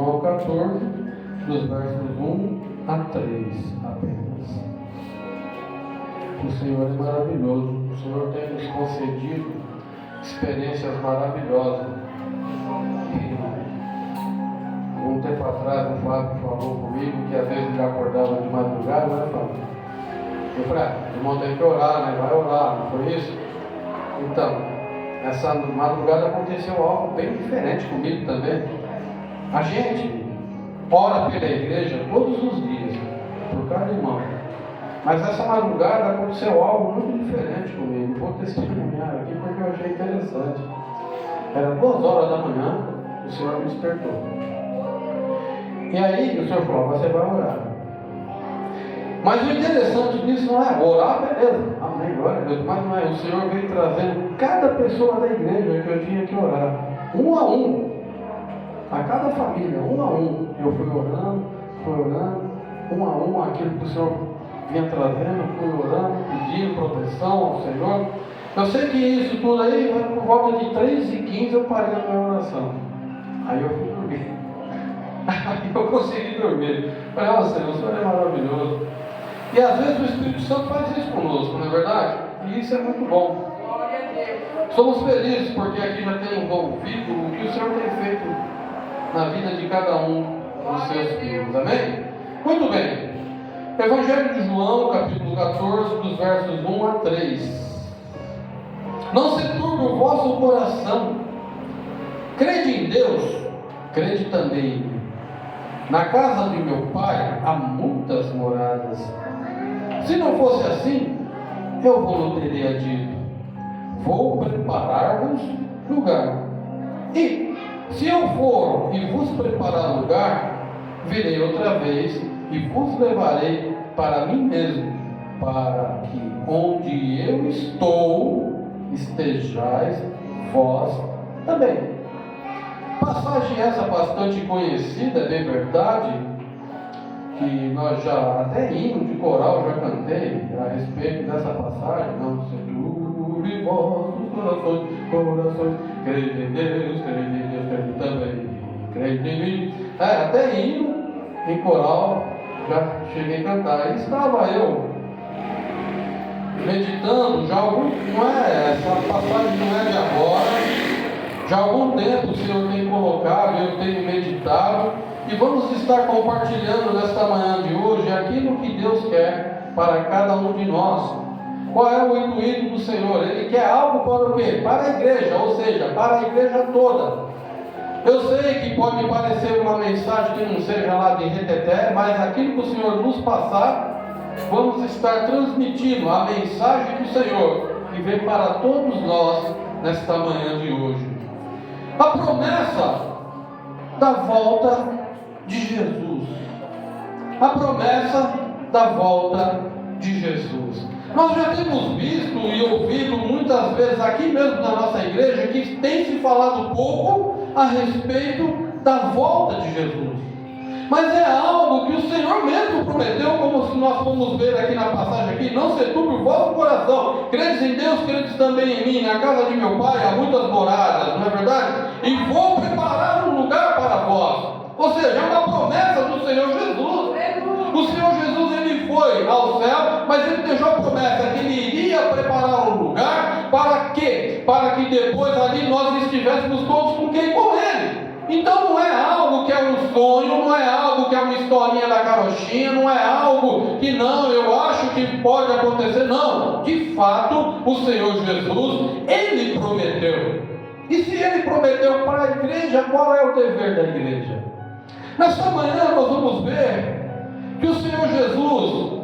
João 14, dos versos 1 a 3 apenas. O Senhor é maravilhoso. O Senhor tem nos concedido experiências maravilhosas. Um tempo atrás o Fábio falou comigo que às vezes ele acordava de madrugada, né, Fábio? Eu falei, irmão, tem que orar, né? Vai orar, não foi isso? Então, essa madrugada aconteceu algo bem diferente comigo também. A gente ora pela igreja todos os dias, por cada irmão. Mas essa madrugada aconteceu algo muito diferente comigo. Vou testemunhar aqui porque eu achei interessante. Era 2 horas da manhã, o Senhor me despertou. E aí o Senhor falou, você vai orar. Mas o interessante disso não é orar, beleza, amém, glória a Deus, mas não é, o Senhor veio trazendo cada pessoa da igreja que eu tinha que orar, um a um, a cada família, um a um. Eu fui orando, um a um, aquilo que o Senhor vinha trazendo, fui orando, pedindo proteção ao Senhor. Eu sei que isso tudo aí, por volta de 3h15 eu parei a minha oração. Aí eu fui dormir. Aí eu consegui dormir. Falei, ó Senhor, o Senhor é maravilhoso. E às vezes o Espírito Santo faz isso conosco, não é verdade? E isso é muito bom. Somos felizes porque aqui já temos ouvido o que o Senhor tem feito na vida de cada um dos seus filhos. Amém? Muito bem. Evangelho de João, capítulo 14, dos versos 1 a 3. Não se turbe o vosso coração. Crede em Deus, crede também em mim. Na casa de meu Pai há muitas moradas. Se não fosse assim, eu vou teria dito: vou preparar-vos lugar. E se eu for e vos preparar lugar, virei outra vez e vos levarei para mim mesmo, para que onde eu estou, estejais vós também. Passagem essa bastante conhecida, é bem verdade, que nós já, até hino de coral, já cantei a respeito dessa passagem. Não se turbe vossos corações, crede em Deus, crede também, crede em mim. Até hino em coral já cheguei a cantar. E estava eu meditando, já algum, não é, essa passagem não é de agora. Já há algum tempo o Senhor tem colocado, eu tenho meditado, e vamos estar compartilhando nesta manhã de hoje aquilo que Deus quer para cada um de nós. Qual é o intuito do Senhor? Ele quer algo para o quê? Para a igreja, ou seja, para a igreja toda. Eu sei que pode parecer uma mensagem que não seja lá de reteté, mas aquilo que o Senhor nos passar, vamos estar transmitindo a mensagem do Senhor, que vem para todos nós nesta manhã de hoje. A promessa da volta de Jesus. A promessa da volta de Jesus. Nós já temos visto e ouvido muitas vezes aqui mesmo na nossa igreja que tem se falado pouco a respeito da volta de Jesus. Mas é algo que o Senhor mesmo prometeu, como nós vamos ver aqui na passagem aqui: não se turbe o vosso coração, credes em Deus, credes também em mim. Na casa de meu Pai há muitas moradas, não é verdade? E vou preparar um lugar para vós. Ou seja, é uma promessa do Senhor Jesus. O Senhor Jesus, ele foi ao céu, mas ele deixou a promessa que ele iria preparar um lugar. Para quê? Para que depois ali nós estivéssemos todos com quem? Com ele. Então não é algo que é um sonho, não é algo que é uma historinha da carochinha, não é algo que não, eu acho que pode acontecer. Não, de fato o Senhor Jesus, ele prometeu. E se ele prometeu para a igreja, qual é o dever da igreja? Nesta manhã nós vamos ver que o Senhor Jesus,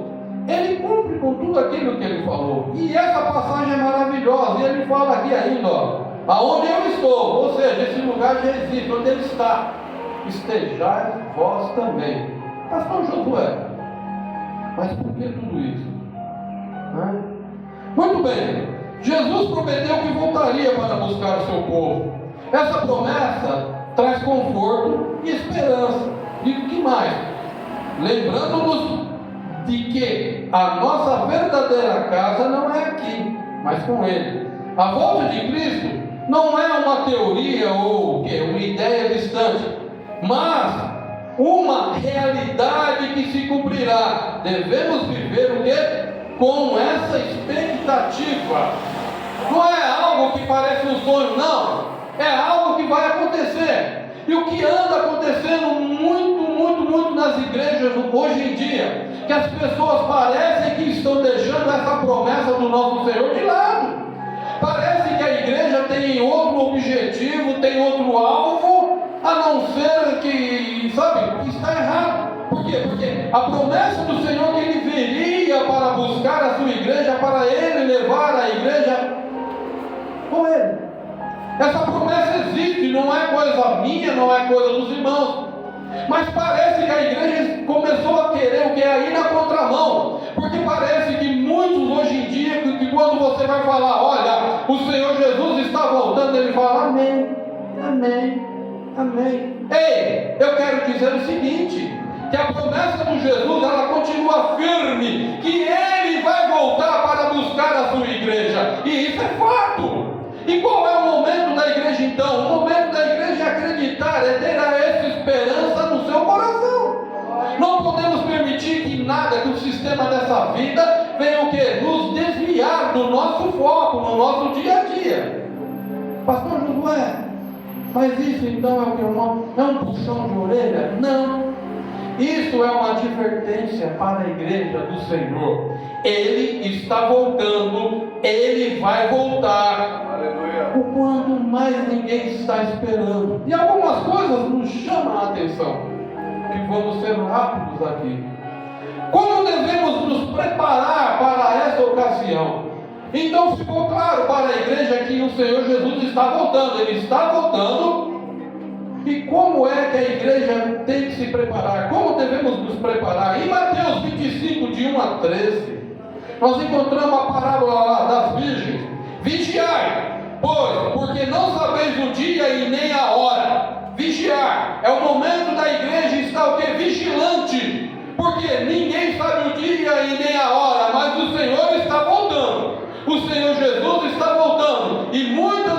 ele cumpre com tudo aquilo que ele falou. E essa passagem é maravilhosa, e ele fala aqui ainda, ó: aonde eu estou, ou seja, esse lugar já existe, onde ele está, estejais vós também. Pastor Josué, mas por que tudo isso? Muito bem, Jesus prometeu que voltaria para buscar o seu povo. Essa promessa traz conforto e esperança. E o que mais? Lembrando-nos de que a nossa verdadeira casa não é aqui, mas com Ele. A volta de Cristo não é uma teoria ou uma ideia distante. mas uma realidade que se cumprirá. Devemos viver o quê? Com essa expectativa. Não é algo que parece um sonho, não. É algo que vai acontecer. E o que anda acontecendo muito nas igrejas hoje em dia, que as pessoas parecem que estão deixando essa promessa do nosso Senhor de lado. Parece que a igreja tem outro objetivo, tem outro alvo, a não ser que, sabe, que está errado. Por quê? Porque a promessa do Senhor que Ele viria para buscar a sua igreja, para Ele levar a igreja com Ele. Essa promessa existe, não é coisa minha, não é coisa dos irmãos. Mas parece que a igreja começou a querer o que é ir na contramão. Porque parece que muitos hoje em dia, que quando você vai falar, olha, o Senhor Jesus está voltando, ele fala, amém, amém, amém. Ei, eu quero dizer o seguinte, que a promessa de Jesus, ela continua firme, que Ele vai voltar para buscar a sua igreja. E isso é fato. E qual é o momento da igreja então? O momento da igreja é acreditar, é ter essa esperança no seu coração. Não podemos permitir que nada, que o sistema dessa vida venha o quê? Nos desviar do nosso foco, no nosso dia a dia. Pastor Josué, mas isso então é o que, irmão? É um puxão de orelha? Não. Isso é uma advertência para a igreja do Senhor. Ele está voltando, Ele vai voltar. Aleluia. O quanto mais ninguém está esperando. E algumas coisas nos chamam a atenção, que vamos ser rápidos aqui. Como devemos nos preparar para essa ocasião? Então ficou claro para a igreja que o Senhor Jesus está voltando. Ele está voltando. E como é que a igreja tem que se preparar? Como devemos nos preparar? Em Mateus 25, de 1 a 13, nós encontramos a parábola lá das virgens. Vigiai, pois, porque não sabeis o dia e nem a hora. Vigiar é o momento da igreja estar o quê? Vigilante. Porque ninguém sabe o dia e nem a hora, mas o Senhor está voltando. O Senhor Jesus está voltando. E muitas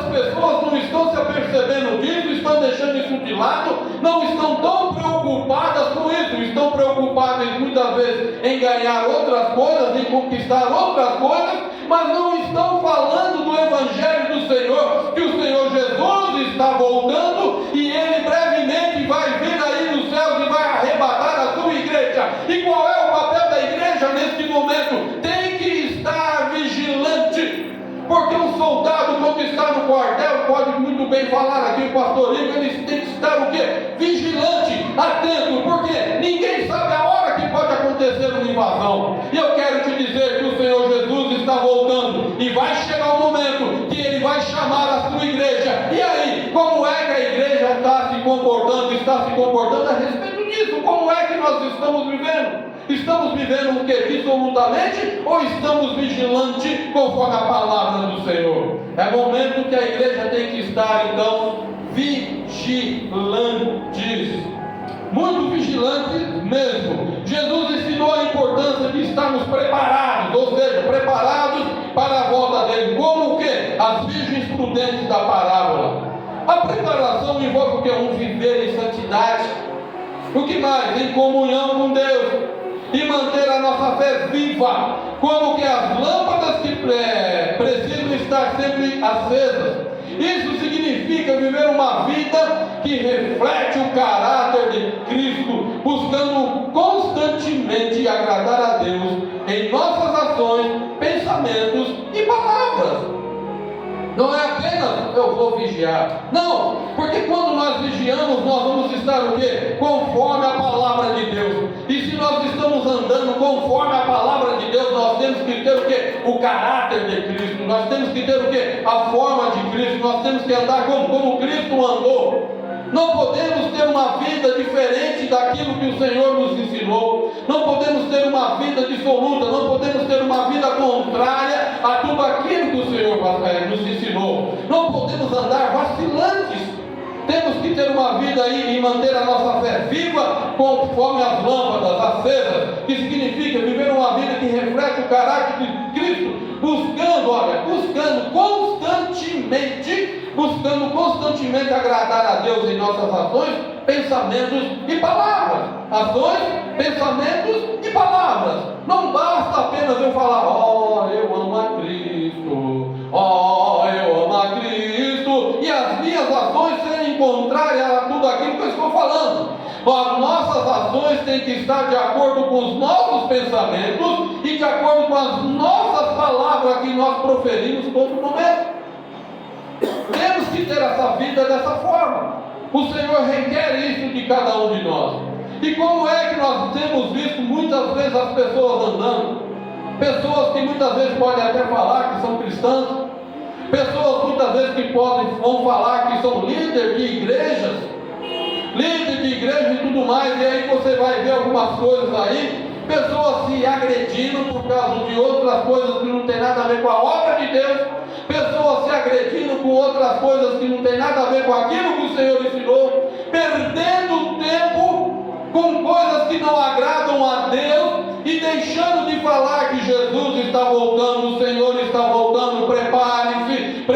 pessoas não estão se apercebendo disso, estão deixando isso de lado, não estão tão preocupadas com isso, estão preocupadas muitas vezes em ganhar outras coisas, em conquistar outras coisas, mas não estão falando do Evangelho do Senhor, que o Senhor Jesus está voltando e Ele brevemente vai vir aí nos céus e vai arrebatar a sua igreja. E qual é o papel da igreja neste momento? Tem que estar vigilante. Porque um soldado, quando está no quartel, pode muito bem falar aqui o pastor Igor, ele tem que estar o quê? Vigilante, atento, porque ninguém sabe a hora que pode acontecer uma invasão. E eu quero te dizer que o Senhor Jesus está voltando, e vai chegar o momento que Ele vai chamar a sua igreja. E aí, como é que a igreja está se comportando a respeito disso? Como é que nós estamos vivendo? Estamos vivendo o que? Dissolutamente? Ou estamos vigilantes conforme a palavra do Senhor? É momento que a igreja tem que estar, então, vigilantes. Muito vigilantes mesmo. Jesus ensinou a importância de estarmos preparados, ou seja, preparados para a volta dele. Como o quê? As virgens prudentes da parábola. A preparação envolve o que? Um viver em santidade. O que mais? Em comunhão com Deus. E manter a nossa fé viva, como que as lâmpadas que precisam estar sempre acesas. Isso significa viver uma vida que reflete o caráter de Cristo, buscando constantemente agradar a Deus em nossas ações, pensamentos e palavras. Não é apenas eu vou vigiar. Não, porque quando nós vigiamos, nós vamos estar o quê? Conforme a palavra de Deus. E se nós estamos andando conforme a palavra de Deus, nós temos que ter o quê? O caráter de Cristo. Nós temos que ter o quê? A forma de Cristo. Nós temos que andar como Cristo andou. Não podemos ter uma vida diferente daquilo que o Senhor nos ensinou. Não podemos ter uma vida dissoluta. Não podemos ter uma vida contrária a tudo aquilo que o Senhor nos ensinou. Não podemos andar vacilantes. Temos que ter uma vida aí e manter a nossa fé viva conforme as lâmpadas acesas, que significa viver uma vida que reflete o caráter de Cristo, buscando constantemente buscando constantemente agradar a Deus em nossas ações, pensamentos e palavras. Ações, pensamentos e palavras. Não basta apenas eu falar, eu amo a Cristo, eu amo a Cristo, e as minhas ações serem contrárias a tudo aquilo que eu estou falando. As nossas ações têm que estar de acordo com os nossos pensamentos e de acordo com as nossas palavras que nós proferimos todo momento. Temos que ter essa vida dessa forma. O Senhor requer isso de cada um de nós. E como é que nós temos visto muitas vezes as pessoas andando? Pessoas que muitas vezes podem até falar que são cristãs, pessoas muitas vezes que vão falar que são líderes de igrejas, e tudo mais, e aí você vai ver algumas coisas aí, pessoas se agredindo por causa de outras coisas que não tem nada a ver com a obra de Deus, pessoas se agredindo com outras coisas que não tem nada a ver com aquilo que o Senhor ensinou, perdendo tempo com coisas que não agradam a Deus e deixando de falar que Jesus está voltando, o Senhor está voltando. Prepare-se,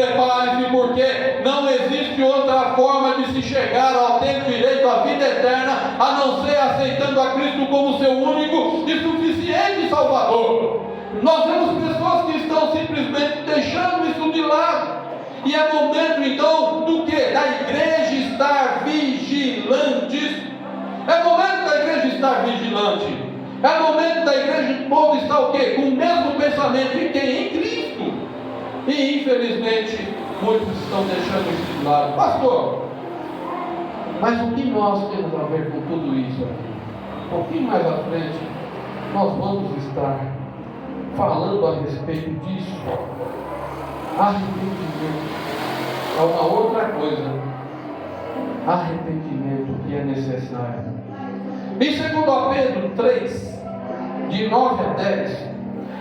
porque não existe outra forma de se chegar ao ter direito à vida eterna, a não ser aceitando a Cristo como seu único e suficiente Salvador. Nós vemos pessoas que estão simplesmente deixando isso de lado. E é momento então do que? Da igreja estar vigilantes. É momento da igreja estar vigilante. É momento da igreja toda estar o quê? Com o mesmo pensamento de quem? Em Cristo. E infelizmente muitos estão deixando isso de lado. Pastor, mas o que nós temos a ver com tudo isso aqui? Um pouquinho mais à frente nós vamos estar falando a respeito disso. Arrependimento é uma outra coisa. Arrependimento que é necessário. Em 2 Pedro 3, de 9 a 10,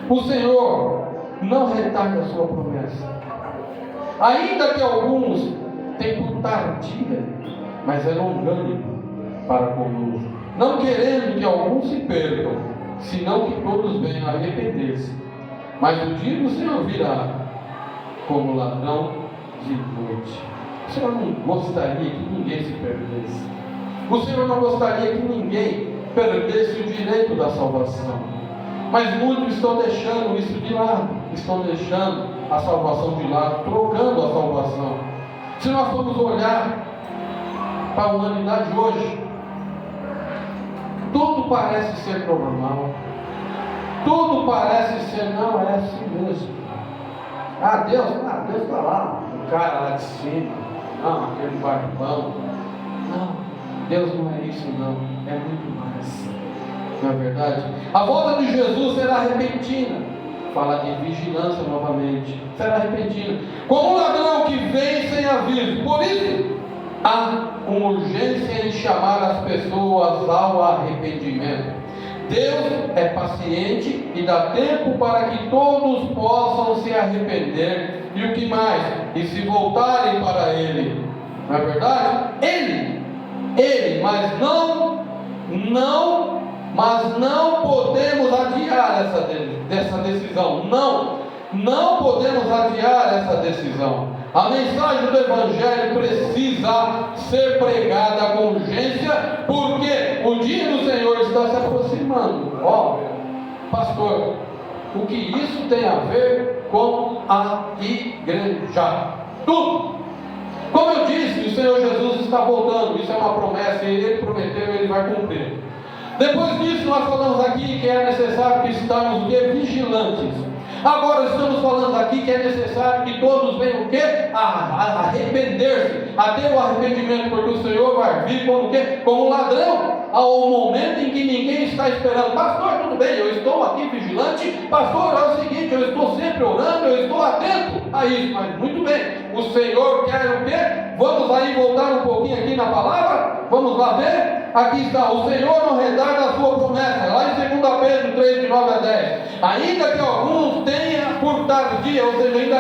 o Senhor não retarda a sua promessa, ainda que alguns tenham por tardia, mas é longânimo para conosco, não querendo que alguns se percam, senão que todos venham a arrepender-se. Mas o dia do Senhor virá como ladrão de noite. O Senhor não gostaria que ninguém se perdesse. O Senhor não gostaria que ninguém perdesse o direito da salvação. Mas muitos estão deixando isso de lado. Estão deixando a salvação de lado, trocando a salvação. Se nós formos olhar para a humanidade hoje, tudo parece ser normal. Tudo parece ser, não, é assim mesmo. Deus está lá, o cara lá de cima, não, aquele barbão. Não, Deus não é isso não, é muito mais. Não é verdade? A volta de Jesus será repentina. Fala de vigilância novamente. Será repentina. Como um ladrão que vem sem aviso. Por isso, há uma urgência em chamar as pessoas ao arrependimento. Deus é paciente e dá tempo para que todos possam se arrepender. E o que mais? E se voltarem para Ele. Não é verdade? Ele, mas não podemos adiar essa decisão. Não podemos adiar essa decisão. A mensagem do Evangelho precisa ser pregada com urgência, porque o dia do Senhor está se aproximando. Pastor, o que isso tem a ver com a igreja? Tudo. Como eu disse, o Senhor Jesus está voltando. Isso é uma promessa, e Ele prometeu, Ele vai cumprir. Depois disso, nós falamos aqui que é necessário que estamos vigilantes. Agora estamos falando aqui que é necessário que todos venham o quê? A arrepender-se, a ter o arrependimento, porque o Senhor vai vir como o quê? Como um ladrão, ao momento em que ninguém está esperando. Pastor, tudo bem, eu estou aqui vigilante. Pastor, é o seguinte, eu estou sempre orando, eu estou atento a isso. Mas muito bem, o Senhor quer o quê? Vamos aí voltar um pouquinho aqui na palavra? Vamos lá ver? Aqui está, o Senhor não retarda a sua promessa, lá em 2 Pedro 3, de 9 a 10. Ainda que alguns tenham por tardia, ou seja, ainda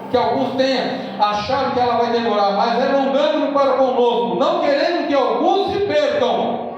que alguns tenham achado que ela vai demorar, mas é longânimo para conosco, não querendo que alguns se percam,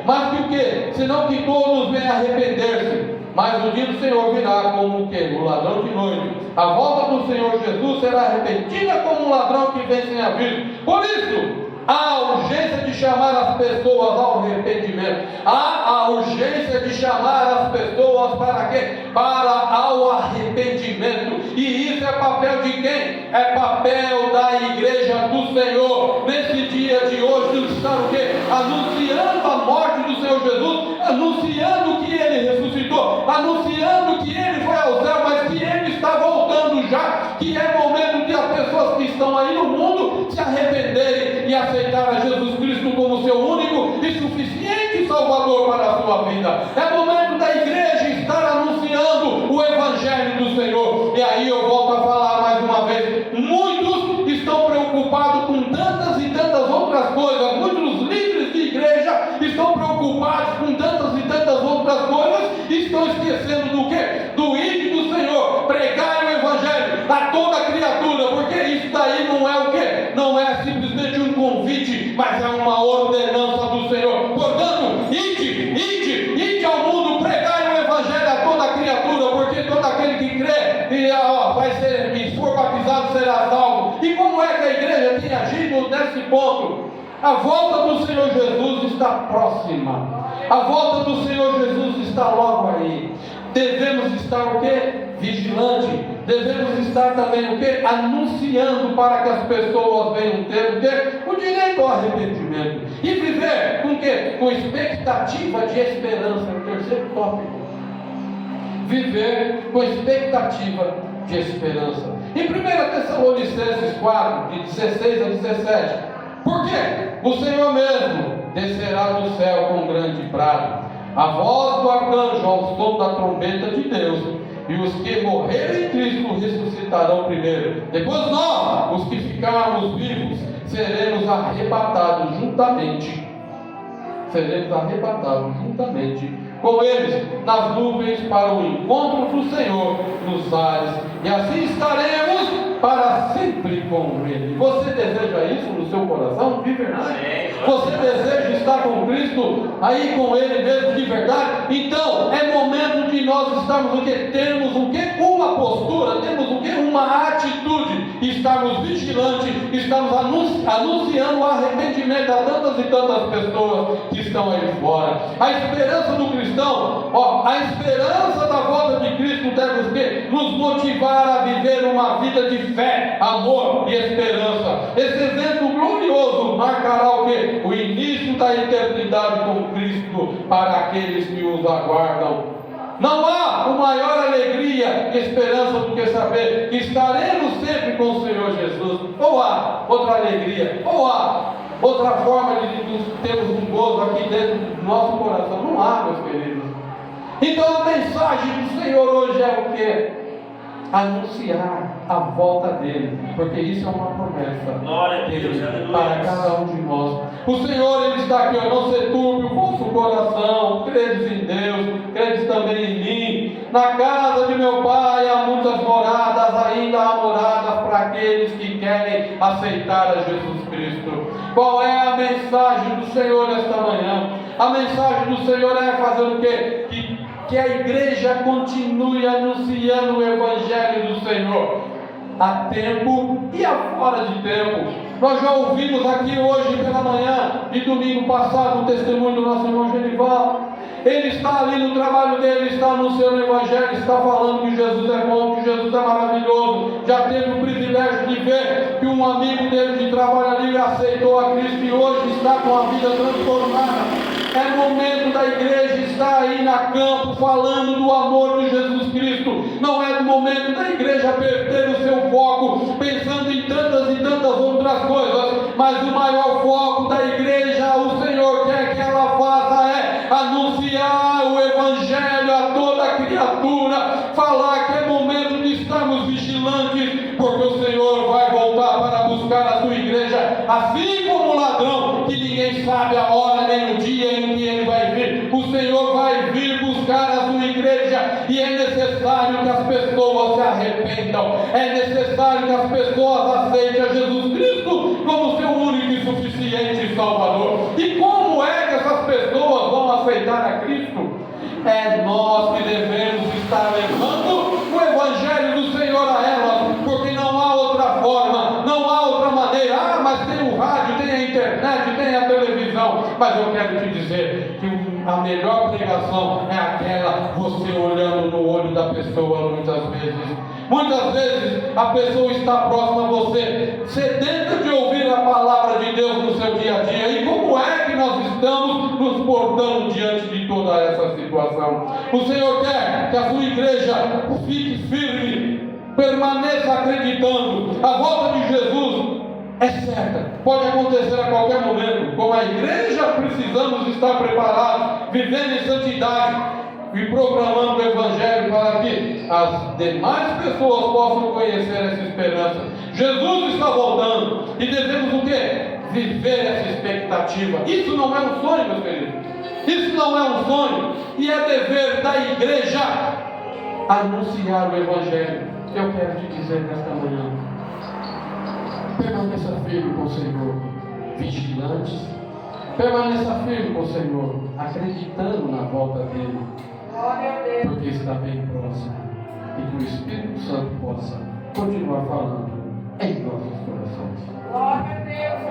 mas que o quê? Senão que todos venham arrepender-se. mas o dia do Senhor virá como o quê? O ladrão de noite. A volta do Senhor Jesus será repentina como um ladrão que vem sem aviso. Por isso, há a urgência de chamar as pessoas ao arrependimento. Há a urgência de chamar as pessoas para quê? Para ao arrependimento. E isso é papel de quem? É papel da igreja do Senhor. Nesse dia de hoje, estar o quê? Anunciando a morte do Senhor Jesus, anunciando que Ele ressuscitou, anunciando que Ele foi ao céu, mas que Ele está voltando já, que é momento de as pessoas que estão aí no mundo se arrependerem e aceitar a Jesus Cristo como seu único e suficiente Salvador para a sua vida. É momento da igreja estar anunciando o Evangelho do Senhor. E aí eu volto a falar mais uma vez, muitos estão preocupados com tantas e tantas outras coisas, muitos líderes de igreja estão preocupados com tantas e tantas outras coisas, e estão esquecendo do quê? Do ídolo do Senhor, pregar o Evangelho a toda criatura, porque isso daí não é o quê? Não é simplesmente um convite, mas é uma ordenança do Senhor. Portanto, ide ao mundo, pregai o Evangelho a toda criatura, porque todo aquele que crê e vai ser, e for batizado, será salvo. E como é que a igreja tem agido nesse ponto? A volta do Senhor Jesus está próxima. A volta do Senhor Jesus está logo aí. Devemos estar o quê? Vigilante. Devemos estar também o quê? Anunciando para que as pessoas venham ter o quê? O direito ao arrependimento. E viver com o quê? Com expectativa de esperança. O terceiro tópico. Viver com expectativa de esperança. Em 1 Tessalonicenses 4, de 16 a 17. Por quê? O Senhor mesmo descerá do céu com grande brado, a voz do arcanjo ao som da trombeta de Deus, e os que morrerem em Cristo ressuscitarão primeiro. Depois nós, os que ficarmos vivos, seremos arrebatados juntamente com eles nas nuvens para o encontro do Senhor nos ares, e assim estaremos para sempre com Ele. Você deseja isso no seu coração de verdade? Você deseja estar com Cristo aí com Ele mesmo de verdade? Então é momento de nós estarmos o que? Termos o que? Uma postura, temos o que? Uma atitude, estarmos vigilantes, estamos anunciando o arrependimento a tantas e tantas pessoas que estão aí fora. A esperança do cristão, a esperança da volta de Cristo deve o quê? Nos motivar a viver uma vida de fé, amor e esperança. Esse evento glorioso marcará o quê? O início da eternidade com Cristo para aqueles que os aguardam. Não há uma maior alegria e esperança do que saber que estaremos sempre com o Senhor Jesus. Ou há outra alegria, ou há outra forma de termos um gozo aqui dentro do nosso coração. Não há, meus queridos. Então a mensagem do Senhor hoje é o quê? Anunciar a volta dele, porque isso é uma promessa dele para cada um de nós. O Senhor, Ele está aqui, não se turbe o vosso coração, credes em Deus, credes também em mim. Na casa de meu Pai há muitas moradas, ainda há moradas para aqueles que querem aceitar a Jesus Cristo. Qual é a mensagem do Senhor nesta manhã? A mensagem do Senhor é fazer o quê? Que a igreja continue anunciando o Evangelho do Senhor, a tempo e a fora de tempo. Nós já ouvimos aqui hoje pela manhã e domingo passado o testemunho do nosso irmão Genival. Ele está ali no trabalho dele, está anunciando o Evangelho, está falando que Jesus é bom, que Jesus é maravilhoso. Já teve o privilégio de ver que um amigo dele de trabalho ali aceitou a Cristo e hoje está com a vida transformada. É momento da igreja estar aí na campo falando do amor de Jesus Cristo. Não é momento da igreja perder o seu foco pensando em tantas e tantas outras coisas, mas o maior foco da igreja, o Senhor quer que ela faça é anunciar o Evangelho a toda criatura, falar que é momento de estarmos vigilantes, porque o Senhor vai voltar para buscar a sua igreja, assim como o ladrão, que ninguém sabe a hora nem o dia em que ele vai vir. O Senhor vai vir buscar a sua igreja, e é necessário que as pessoas se arrependam, é necessário que as pessoas aceitem a Jesus Cristo como seu único e suficiente Salvador. E como é que essas pessoas vão aceitar a Cristo? É nós que devemos Mas eu quero te dizer que a melhor pregação é aquela você olhando no olho da pessoa muitas vezes. Muitas vezes a pessoa está próxima a você, sedenta de ouvir a palavra de Deus no seu dia a dia. E como é que nós estamos nos portando diante de toda essa situação? O Senhor quer que a sua igreja fique firme, permaneça acreditando. A volta de Jesus é certa, pode acontecer a qualquer momento. Como a igreja precisamos estar preparados, vivendo em santidade e proclamando o Evangelho para que as demais pessoas possam conhecer essa esperança. Jesus está voltando e devemos o quê? Viver essa expectativa. Isso não é um sonho, meus queridos. Isso não é um sonho. E é dever da igreja anunciar o Evangelho. Eu quero te dizer nesta manhã: permaneça firme com o Senhor, vigilantes. Permaneça firme com o Senhor, acreditando na volta dele, porque está bem próximo, e que o Espírito Santo possa continuar falando em nossos corações. Glória a Deus.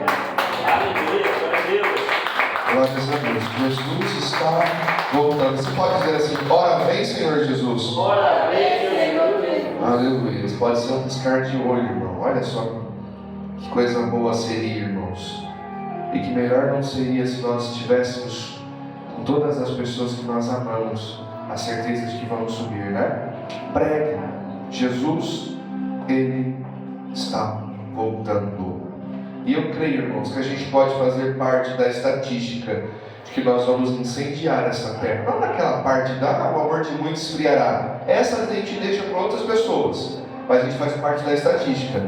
Glórias a Deus. Jesus está voltando. Você pode dizer assim: ora vem, Senhor Jesus. Ora vem, Senhor Jesus. Aleluia. Isso pode ser um piscar de olho, irmão. Olha só que coisa boa seria, irmãos. E que melhor não seria se nós tivéssemos com todas as pessoas que nós amamos a certeza de que vamos subir, né? Pregue. Jesus, Ele está voltando. E eu creio, irmãos, que a gente pode fazer parte da estatística de que nós vamos incendiar essa terra. Não naquela parte da o amor de muitos esfriará. Essa a gente deixa para outras pessoas. Mas a gente faz parte da estatística.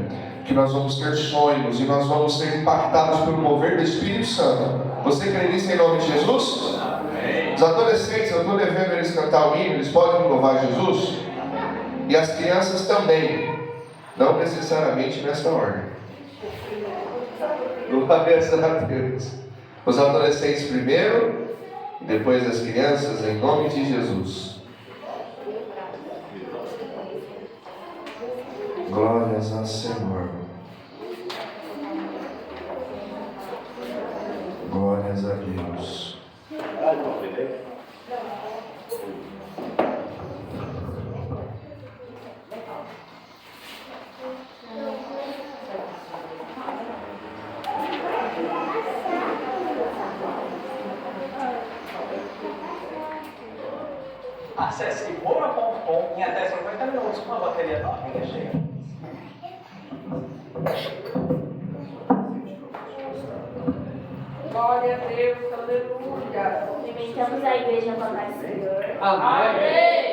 Que nós vamos ter sonhos e nós vamos ser impactados pelo mover do Espírito Santo. Você crê nisso em nome de Jesus? Amém. Os adolescentes, eu estou devendo eles cantar o hino, eles podem louvar Jesus? E as crianças também. Não necessariamente nessa ordem. Glórias a Deus. Os adolescentes primeiro, e depois as crianças, em nome de Jesus. Glórias ao Senhor. Glórias a Deus. Acesse moura.com em até 50 minutos com a bateria novinha cheia. Glória a Deus, aleluia. Cumprimentamos a igreja com a paz do Senhor. Amém.